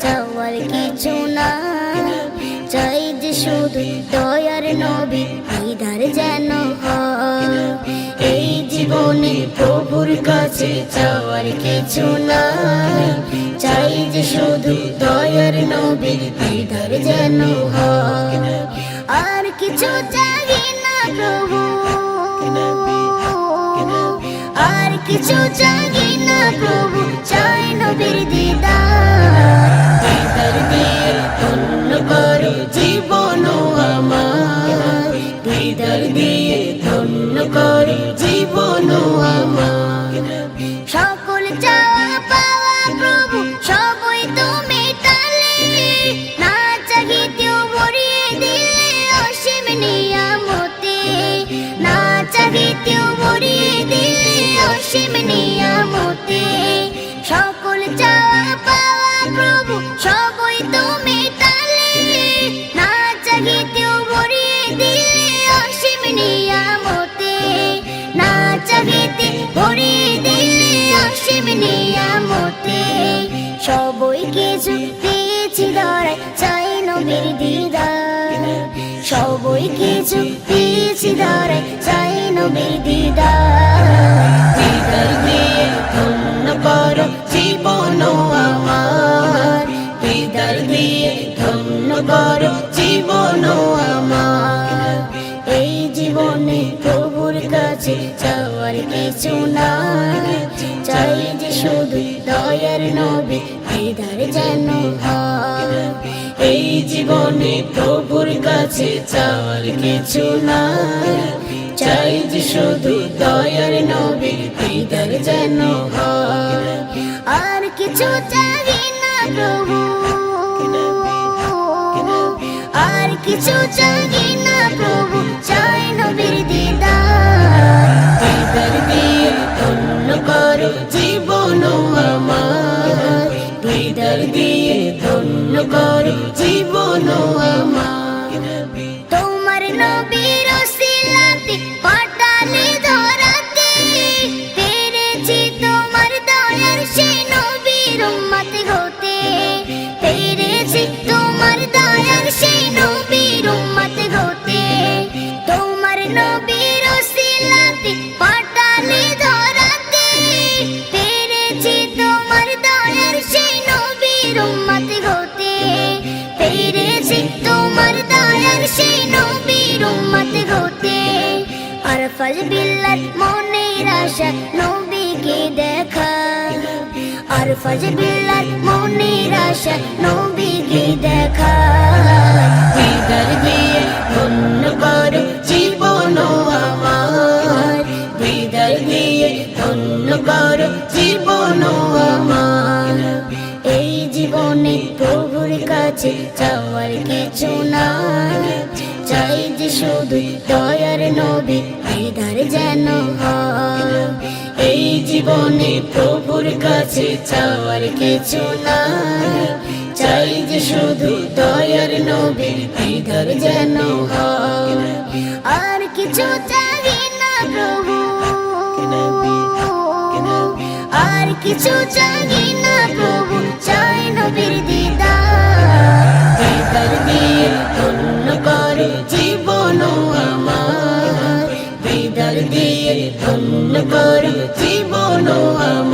চাওয়ার কিছু না, চাই যে শুধু দয়ার নবী দিদার যেন হয়। এই জীবনে প্রভুর কাছে চাওয়ার কিছু না, চাই যে শুধু দয়ার নবী দিদার যেন হয়। আর কিছু চাই না প্রভু, আর কিছু চাই না প্রভু, চাই নবীর দিদার। দিদার দিয়ে ধন্য করো জীবন আমার, দিদার দিয়ে ধন্য করো জীবন আমার। সকল চাওয়া পাওয়া প্রভু সবই তুমি টালে, না চাহিতেও ভরিয়ে দিলে অসীম নিয়ামতে, না চাহিতেও ভরিয়ে দিলে অসীম নিয়ামতে। সকল চাওয়া পাওয়া প্রভু সবই তুমি টালে, না চাহিতেও ভরিয়ে দিলে অসীম নিয়ামতে, না চাহিতে ভরিয়ে দিলে অসীম নিয়ামতে। সবই কিছু পেয়েছি ধরায়, চাই নবীর দিদার। সবই কিছু পেয়েছি ধরায়, চাই নবীর দিদার। দিদার দিয়ে ধন্য করো জীবন আমার, দিদার দিয়ে ধন্য করো জীবন আমার। এই জীবনে প্রভুর কাছে চাওয়ার কিছু না, চাই যে শুধু দয়ার নবী দিদার যেন হয়। এই জীবনে প্রভুর কাছে চাওয়ার কিছু না, চাই যে শুধু দয়ার নবী দিদার যেন হয়। আর কিছু চাই না প্রভু, আর কিছু চাই না প্রভু, চাই নবীর দিদার। দিদার দিয়ে ধন্য করো জীবন আমার, দিদার দিয়ে ধন্য করো জীবন আমার। তোমার নবীর ওসিলাতে পাঠালে ধরাতে, পেরেছি তোমার দয়ার সেই নবীর উম্মত হতে, পেরেছি তোমার দয়ার সেই নবীর উম্মত হতে। তোমার নবীর ওসিলাতে পাঠালে ধরাতে, পেরেছি তোমার দয়ার সেই নবীর উম্মত হতে, পেরেছি তোমার দয়ার সেই নবীর উম্মত হতে। আর ফল বিল্লার মনের আশা নবীকে দেখা, আর ফজ বিল্লার মনের আশা নবীকে দেখা। দিদার দিয়ে ধন্য করো জীবন আমার, দিদার দিয়ে ধন্য করো জীবন আমার। এই জীবনে প্রভুর কাছে চাওয়ার কিছু না, চাই যে শুধু দয়ার নবী দিদার যেন হয়। এই জীবনে প্রভুর কাছে চাওয়ার কিছু না, চাই যে শুধু দয়ার নবী দিদার যেন হয়। আর কিছু চাই না প্রভু, আর কিছু চাই না প্রভু, চাই নবীর দিদার। দিদার দিয়ে ধন্য করো জীবন আমার, দিদার দিয়ে ধন্য করো জীবন আমার।